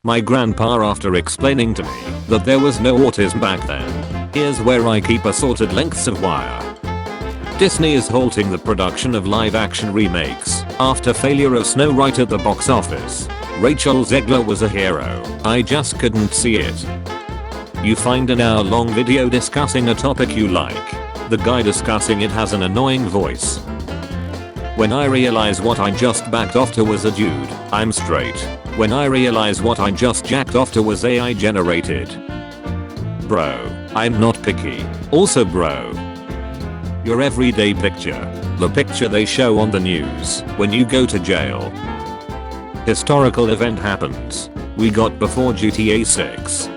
My grandpa after explaining to me that there was no autism back then. Here's where I keep assorted lengths of wire. Disney is halting the production of live-action remakes after failure of Snow White at the box office. Rachel Zegler was a hero. I just couldn't see it. You find an hour-long video discussing a topic you like. The guy discussing it has an annoying voice. When I realize what I just backed off to was a dude, I'm straight. When I realize what I just jacked off to was AI generated. Bro, I'm not picky. Also bro, your everyday picture. The picture they show on the news when you go to jail. Historical event happens. We got before GTA 6.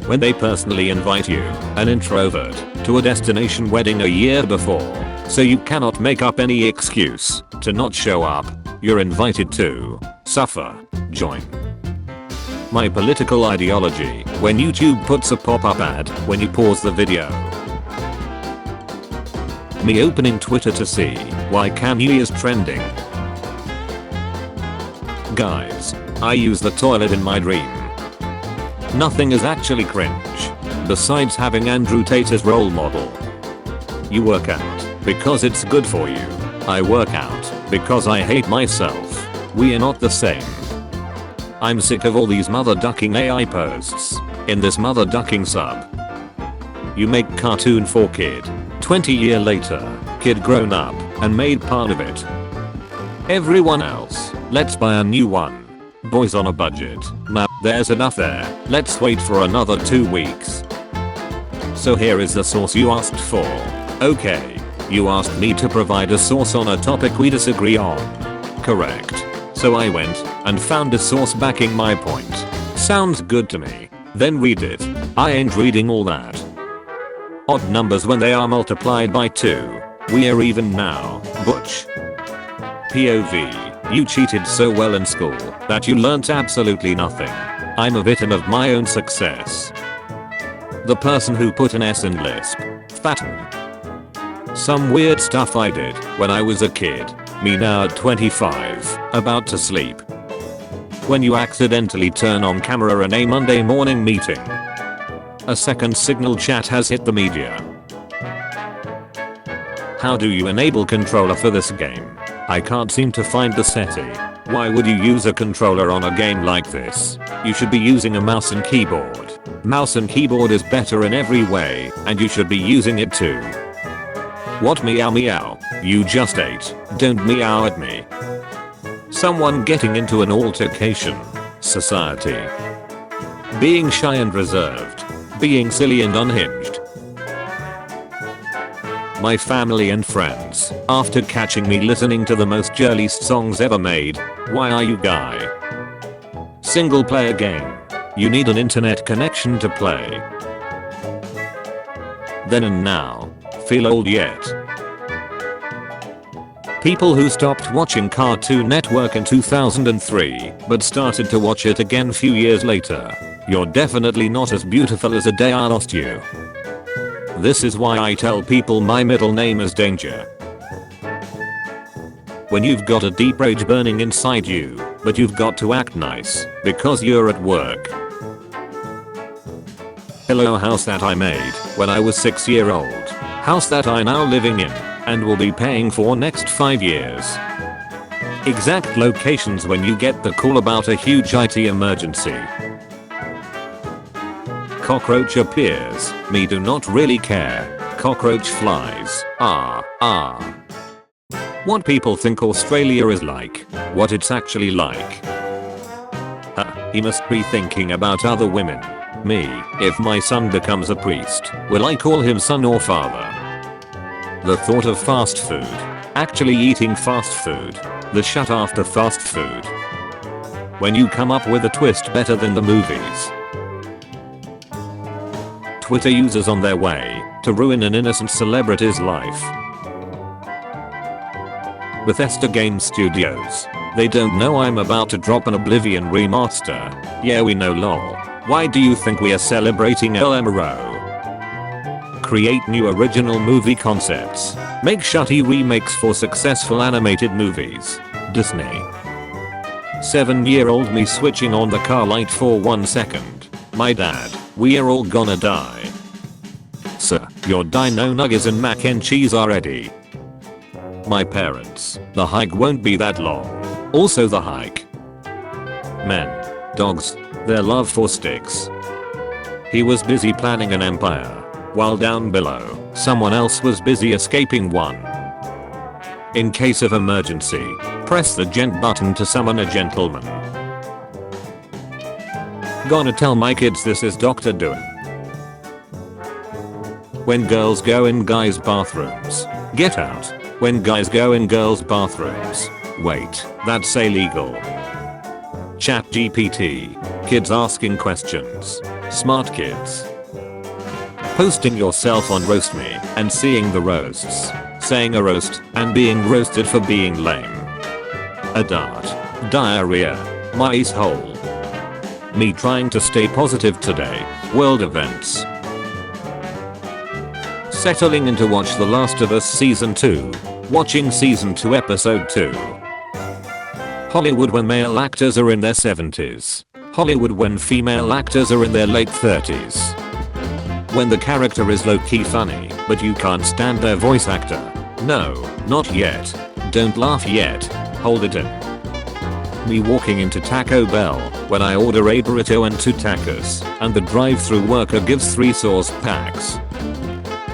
When they personally invite you, an introvert, to a destination wedding a year before, so you cannot make up any excuse to not show up. You're invited to suffer. Join. My political ideology when YouTube puts a pop-up ad when you pause the video. Me opening Twitter to see why Kanye is trending. Guys, I use the toilet in my dream. Nothing is actually cringe besides having Andrew Tate as role model. You work out because it's good for you. I work out because I hate myself. We are not the same. I'm sick of all these mother ducking AI posts in this mother ducking sub. You make cartoon for kid. 20 years later, kid grown up and made part of it. Everyone else, let's buy a new one. Boys on a budget. Now there's enough there. Let's wait for another 2 weeks. So here is the source you asked for. Okay. You asked me to provide a source on a topic we disagree on. Correct. So I went and found a source backing my point. Sounds good to me. Then read it. I ain't reading all that. Odd numbers when they are multiplied by 2. We are even now. Butch. POV. You cheated so well in school that you learnt absolutely nothing. I'm a victim of my own success. The person who put an S in lisp. Fatten. Some weird stuff I did when I was a kid. Me now at 25, about to sleep. When you accidentally turn on camera in a Monday morning meeting. A second signal chat has hit the media. How do you enable controller for this game? I can't seem to find the setting. Why would you use a controller on a game like this? You should be using a mouse and keyboard. Mouse and keyboard is better in every way, and you should be using it too. What meow meow? You just ate. Don't meow at me. Someone getting into an altercation. Society. Being shy and reserved. Being silly and unhinged. My family and friends, after catching me listening to the most girliest songs ever made. Why are you guy? Single player game. You need an internet connection to play. Then and now. Feel old yet? People who stopped watching Cartoon Network in 2003 but started to watch it again few years later. You're definitely not as beautiful as the day I lost you. This is why I tell people my middle name is Danger. When you've got a deep rage burning inside you, but you've got to act nice because you're at work. Hello, house that I made when I was 6-year-old. House that I now living in and will be paying for next 5 years. Exact locations when you get the call about a huge IT emergency. Cockroach appears. Me do not really care. Cockroach flies. What people think Australia is like. What it's actually like. He must be thinking about other women. Me, if my son becomes a priest, will I call him son or father? The thought of fast food. Actually eating fast food. The shut after fast food. When you come up with a twist better than the movies. Twitter users on their way to ruin an innocent celebrity's life. Bethesda Game Studios. They don't know I'm about to drop an Oblivion remaster. Yeah, we know lol. Why do you think we are celebrating LMRO? Create new original movie concepts. Make shitty remakes for successful animated movies. Disney. 7-year-old me switching on the car light for 1 second. My dad, we are all gonna die. Sir, your dino nuggets and mac and cheese are ready. My parents, the hike won't be that long. Also the hike. Men. Dogs. Their love for sticks. He was busy planning an empire, while down below, someone else was busy escaping one. In case of emergency, press the gent button to summon a gentleman. Gonna tell my kids this is Dr. Doom. When girls go in guys' bathrooms, get out. When guys go in girls' bathrooms, wait, that's illegal. ChatGPT. Kids asking questions. Smart kids. Posting yourself on Roast Me and seeing the roasts. Saying a roast and being roasted for being lame. A dart. Diarrhea. Mice hole. Me trying to stay positive today. World events. Settling in to watch The Last of Us Season 2. Watching Season 2 Episode 2. Hollywood when male actors are in their 70s. Hollywood when female actors are in their late 30s. When the character is low-key funny, but you can't stand their voice actor. No, not yet. Don't laugh yet. Hold it in. Me walking into Taco Bell when I order a burrito and 2 tacos, and the drive-thru worker gives 3 sauce packs.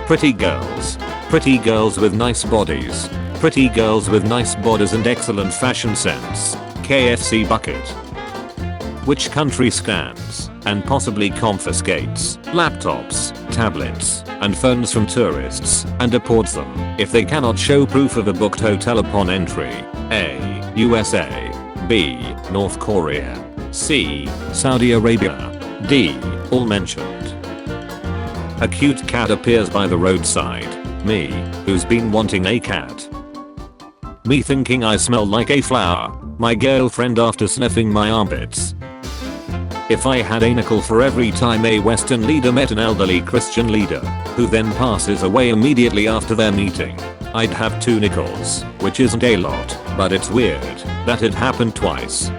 Pretty girls. Pretty girls with nice bodies. Pretty girls with nice bodies and excellent fashion sense. KFC bucket. Which country scans and possibly confiscates laptops, tablets, and phones from tourists and deports them if they cannot show proof of a booked hotel upon entry? A. USA. B. North Korea. C. Saudi Arabia. D. All mentioned. A cute cat appears by the roadside. Me, who's been wanting a cat. Me thinking I smell like a flower. My girlfriend after sniffing my armpits. If I had a nickel for every time a Western leader met an elderly Christian leader, who then passes away immediately after their meeting, I'd have 2 nickels, which isn't a lot, but it's weird that it happened twice.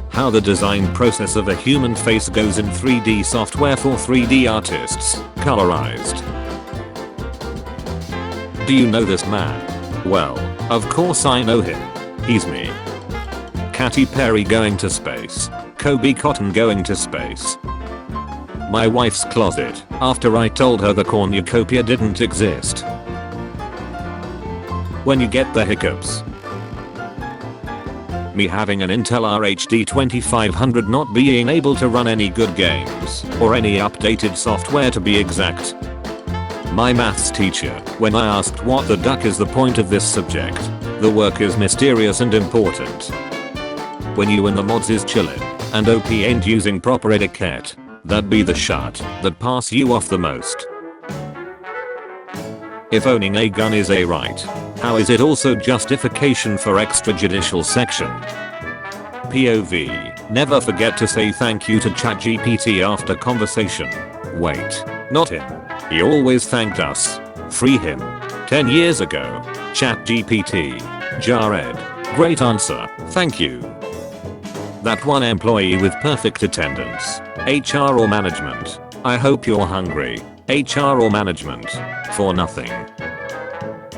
How the design process of a human face goes in 3D software for 3D artists, colorized. Do you know this man? Well, of course I know him. He's me. Katy Perry going to space. Kobe Cotton going to space. My wife's closet after I told her the cornucopia didn't exist. When you get the hiccups. Me having an Intel RHD 2500 not being able to run any good games or any updated software to be exact. My maths teacher, when I asked what the duck is the point of this subject, the work is mysterious and important. When you and the mods is chillin' and OP ain't using proper etiquette, that be the shot that pass you off the most. If owning a gun is a right, how is it also justification for extrajudicial section? POV, never forget to say thank you to ChatGPT after conversation. Wait, not him. He always thanked us. Free him. 10 years ago. ChatGPT. Jared. Great answer. Thank you. That one employee with perfect attendance. HR or management. I hope you're hungry. HR or management. For nothing.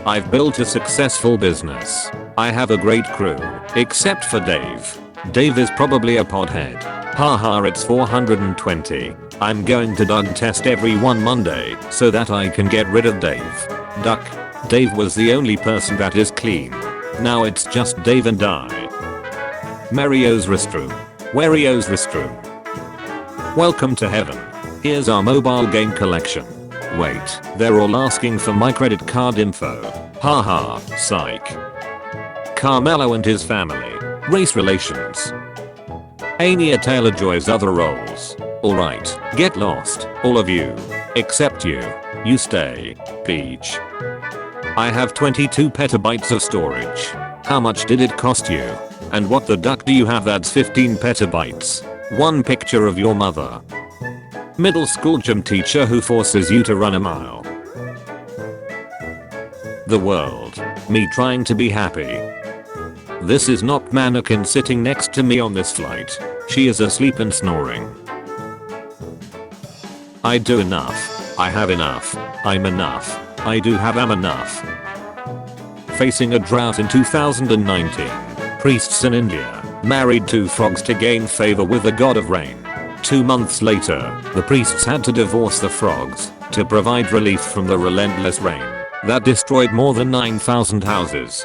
I've built a successful business. I have a great crew. Except for Dave. Dave is probably a podhead. Haha, it's 420. I'm going to Doug test every one Monday so that I can get rid of Dave. Duck. Dave was the only person that is clean. Now it's just Dave and I. Mario's restroom. Wario's restroom. Welcome to heaven. Here's our mobile game collection. Wait, they're all asking for my credit card info. Haha, psych. Carmelo and his family. Race relations. Anya Taylor-Joy's other roles. Alright, get lost, all of you. Except you. You stay. Peach. I have 22 petabytes of storage. How much did it cost you? And what the duck do you have that's 15 petabytes? One picture of your mother. Middle school gym teacher who forces you to run a mile. The world. Me trying to be happy. This is not mannequin sitting next to me on this flight. She is asleep and snoring. I do enough. I have enough. I'm enough. I do have am enough. Facing a drought in 2019. Priests in India married 2 frogs to gain favor with the god of rain. 2 months later, the priests had to divorce the frogs to provide relief from the relentless rain that destroyed more than 9,000 houses.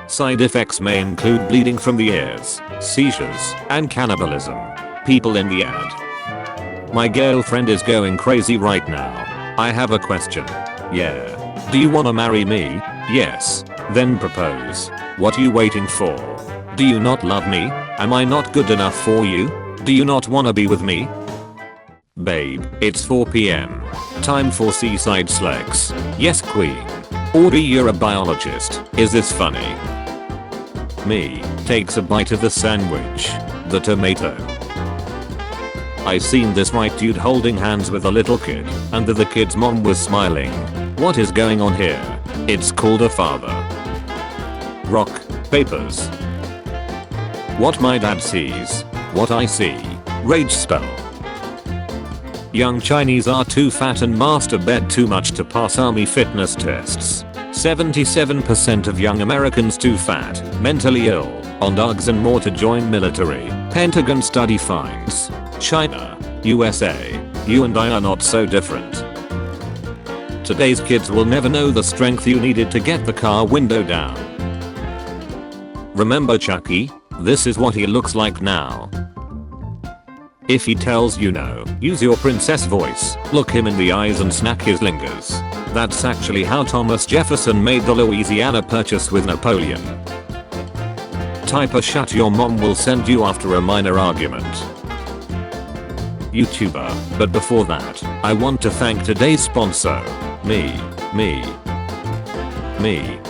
Side effects may include bleeding from the ears, seizures, and cannibalism. People in the ad. My girlfriend is going crazy right now. I have a question. Yeah. Do you wanna marry me? Yes. Then propose. What are you waiting for? Do you not love me? Am I not good enough for you? Do you not wanna be with me? Babe, it's 4 PM. Time for seaside slacks. Yes queen. Audrey, you're a biologist. Is this funny? Me takes a bite of the sandwich. The tomato. I seen this white dude holding hands with a little kid, and the kid's mom was smiling. What is going on here? It's called a father. Rock, papers. What my dad sees. What I see. Rage spell. Young Chinese are too fat and masturbate too much to pass army fitness tests. 77% of young Americans too fat, mentally ill, on drugs and more to join military. Pentagon study finds. China, USA, you and I are not so different. Today's kids will never know the strength you needed to get the car window down. Remember Chucky? This is what he looks like now. If he tells you no, use your princess voice, look him in the eyes and snack his lingers. That's actually how Thomas Jefferson made the Louisiana Purchase with Napoleon. Type a shut your mom will send you after a minor argument. YouTuber, but before that, I want to thank today's sponsor. Me.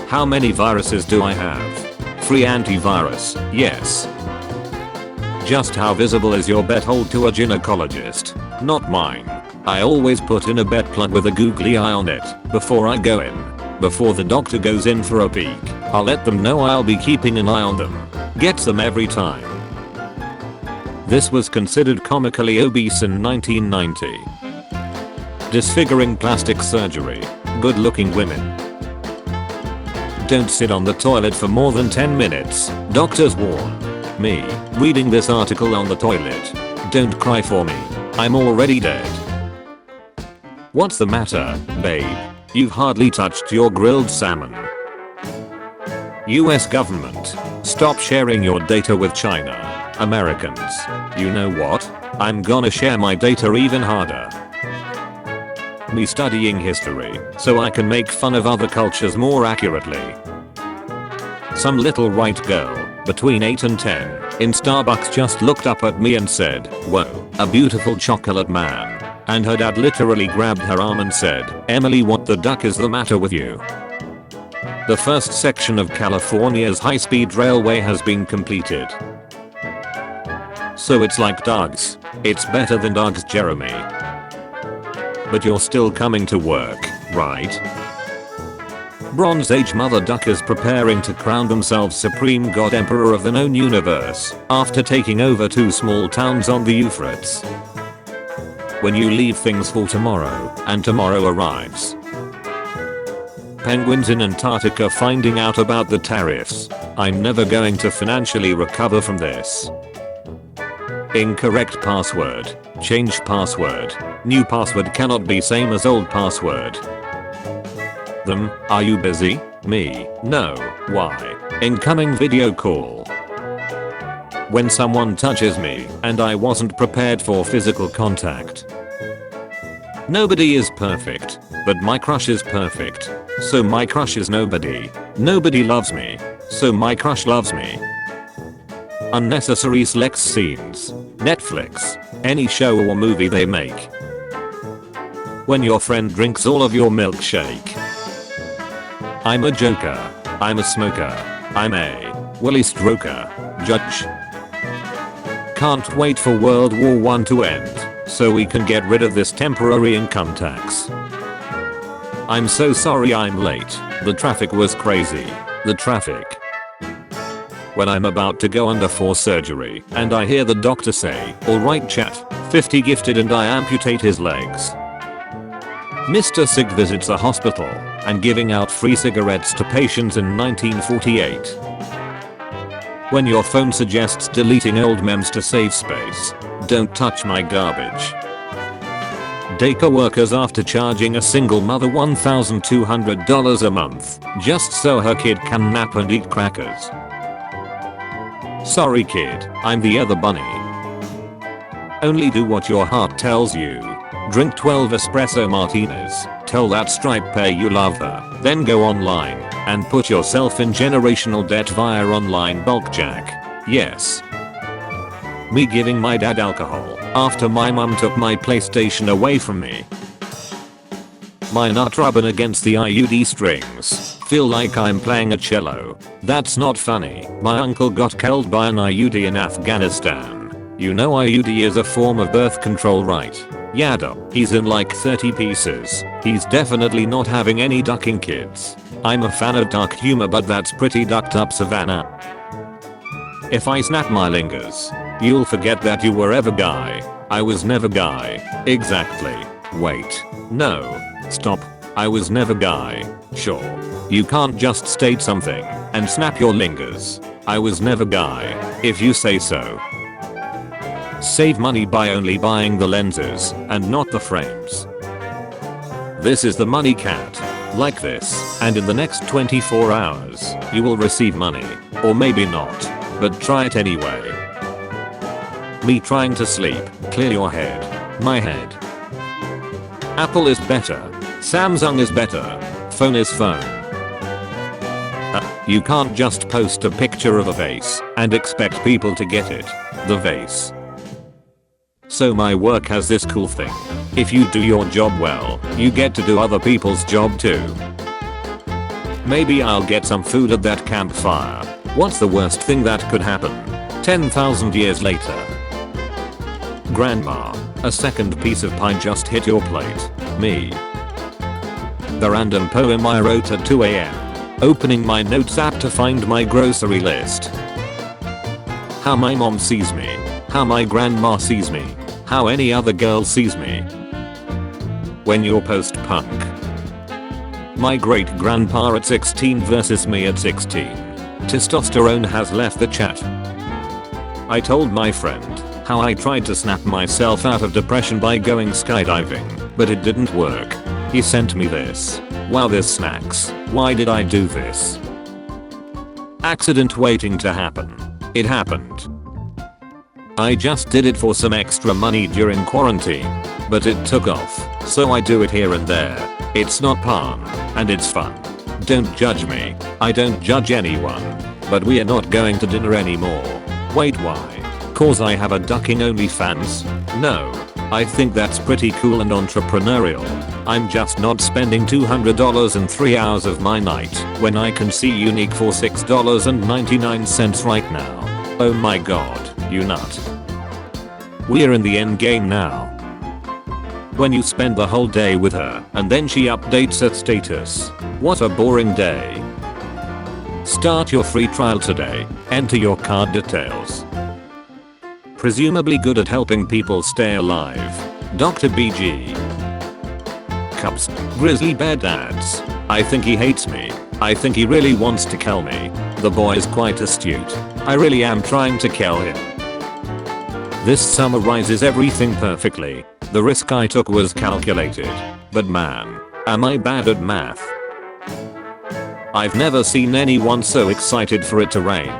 How many viruses do I have? Free antivirus, yes. Just how visible is your butthole to a gynecologist? Not mine. I always put in a butt plug with a googly eye on it before I go in. Before the doctor goes in for a peek, I'll let them know I'll be keeping an eye on them. Gets them every time. This was considered comically obese in 1990. Disfiguring plastic surgery. Good looking women. Don't sit on the toilet for more than 10 minutes, doctors warn. Me, reading this article on the toilet. Don't cry for me. I'm already dead. What's the matter, babe? You've hardly touched your grilled salmon. US government. Stop sharing your data with China. Americans. You know what? I'm gonna share my data even harder. Me studying history, so I can make fun of other cultures more accurately. Some little white girl, between 8 and 10, in Starbucks just looked up at me and said, "Whoa, a beautiful chocolate man." And her dad literally grabbed her arm and said, "Emily, what the duck is the matter with you?" The first section of California's high-speed railway has been completed. So it's like dogs. It's better than dogs, Jeremy. But you're still coming to work, right? Bronze Age Mother Duck is preparing to crown themselves Supreme God Emperor of the known universe after taking over 2 small towns on the Euphrates. When you leave things for tomorrow, and tomorrow arrives. Penguins in Antarctica finding out about the tariffs. I'm never going to financially recover from this. Incorrect password. Change password. New password cannot be same as old password. Them, are you busy? Me, no, why? Incoming video call. When someone touches me and I wasn't prepared for physical contact. Nobody is perfect, but my crush is perfect. So my crush is nobody. Nobody loves me, so my crush loves me. Unnecessary sex scenes. Netflix. Any show or movie they make. When your friend drinks all of your milkshake. I'm a joker. I'm a smoker. I'm a Willy Stroker. Judge. Can't wait for World War I to end, so we can get rid of this temporary income tax. I'm so sorry I'm late. The traffic was crazy. The traffic. When I'm about to go under for surgery and I hear the doctor say, "Alright chat, 50 gifted," and I amputate his legs. Mr. Sig visits a hospital and giving out free cigarettes to patients in 1948. When your phone suggests deleting old memes to save space. Don't touch my garbage. Daycare workers after charging a single mother $1,200 a month just so her kid can nap and eat crackers. Sorry kid, I'm the other bunny. Only do what your heart tells you. Drink 12 espresso martinis, tell that stripe pair you love her, then go online and put yourself in generational debt via online bulk jack. Yes. Me giving my dad alcohol after my mum took my PlayStation away from me. My nut rubbing against the IUD strings. Feel like I'm playing a cello. That's not funny. My uncle got killed by an IUD in Afghanistan. You know IUD is a form of birth control, right? Yada. He's in like 30 pieces. He's definitely not having any ducking kids. I'm a fan of dark humor, but that's pretty ducked up, Savannah. If I snap my lingers, you'll forget that you were ever guy. I was never guy. Exactly. Wait. No. Stop. I was never guy. Sure. You can't just state something and snap your lingers. I was never guy. If you say so. Save money by only buying the lenses and not the frames. This is the money cat. Like this, and in the next 24 hours, you will receive money. Or maybe not. But try it anyway. Me trying to sleep. Clear your head. My head. Apple is better. Samsung is better. Phone is phone. You can't just post a picture of a vase and expect people to get it. The vase. So my work has this cool thing. If you do your job well, you get to do other people's job too. Maybe I'll get some food at that campfire. What's the worst thing that could happen? 10,000 years later. Grandma, a second piece of pie just hit your plate. Me. The random poem I wrote at 2 AM. Opening my notes app to find my grocery list. How my mom sees me. How my grandma sees me. How any other girl sees me. When you're post-punk. My great-grandpa at 16 versus me at 16. Testosterone has left the chat. I told my friend how I tried to snap myself out of depression by going skydiving, but it didn't work. He sent me this. Wow, this snacks. Why did I do this? Accident waiting to happen. It happened. I just did it for some extra money during quarantine, but it took off, so I do it here and there. It's not porn, and it's fun. Don't judge me. I don't judge anyone. But we are not going to dinner anymore. Wait, why? Cause I have a ducking OnlyFans? No. I think that's pretty cool and entrepreneurial. I'm just not spending $200 and 3 hours of my night when I can see Unique for $6.99 right now. Oh my god, you nut. We're in the end game now. When you spend the whole day with her and then she updates her status. What a boring day. Start your free trial today. Enter your card details. Presumably good at helping people stay alive. Dr. BG. Cups. Grizzly bear dads. I think he hates me. I think he really wants to kill me. The boy is quite astute. I really am trying to kill him. This summarizes everything perfectly. The risk I took was calculated. But man, am I bad at math. I've never seen anyone so excited for it to rain.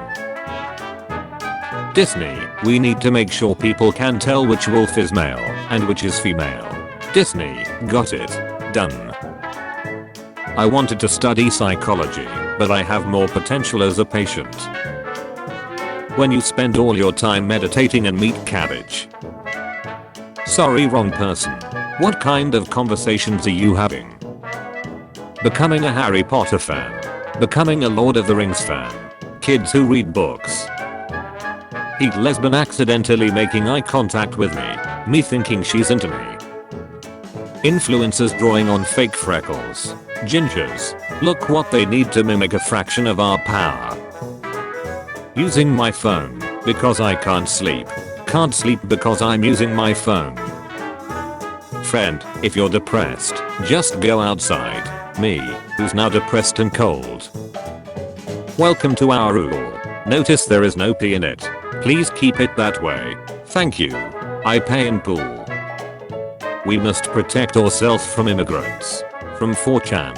Disney, we need to make sure people can tell which wolf is male and which is female. Disney, got it. Done. I wanted to study psychology, but I have more potential as a patient. When you spend all your time meditating and meat cabbage. Sorry, wrong person. What kind of conversations are you having? Becoming a Harry Potter fan. Becoming a Lord of the Rings fan. Kids who read books. Heat lesbian accidentally making eye contact with me. Me thinking she's into me. Influencers drawing on fake freckles. Gingers. Look what they need to mimic a fraction of our power. Using my phone because I can't sleep. Can't sleep because I'm using my phone. Friend, if you're depressed, just go outside. Me, who's now depressed and cold. Welcome to our rule. Notice there is no P in it. Please keep it that way. Thank you. I pay in pool. We must protect ourselves from immigrants. From 4chan.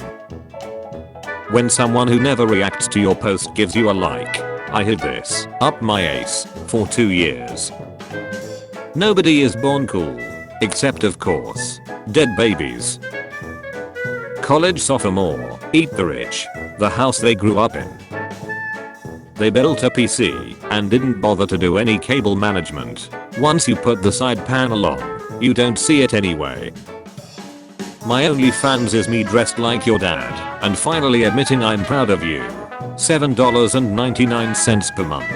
When someone who never reacts to your post gives you a like. I hid this up my ace for 2 years. Nobody is born cool. Except of course, dead babies. College sophomore, eat the rich. The house they grew up in. They built a PC and didn't bother to do any cable management. Once you put the side panel on, you don't see it anyway. My OnlyFans is me dressed like your dad and finally admitting I'm proud of you. $7.99 per month.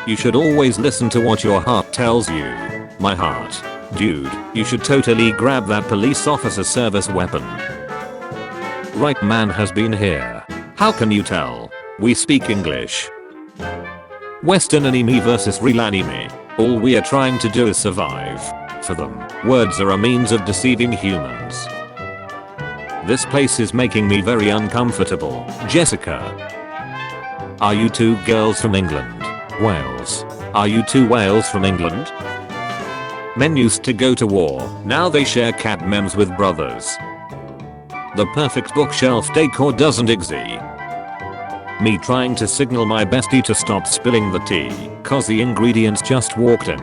You should always listen to what your heart tells you. My heart. Dude, you should totally grab that police officer service weapon. Right man has been here. How can you tell? We speak English. Western anime versus real anime. All we are trying to do is survive. For them, words are a means of deceiving humans. This place is making me very uncomfortable. Jessica. Are you two girls from England? Wales. Are you two whales from England? Men used to go to war, now they share cat memes with brothers. The perfect bookshelf decor doesn't exist. Me trying to signal my bestie to stop spilling the tea, cause the ingredients just walked in.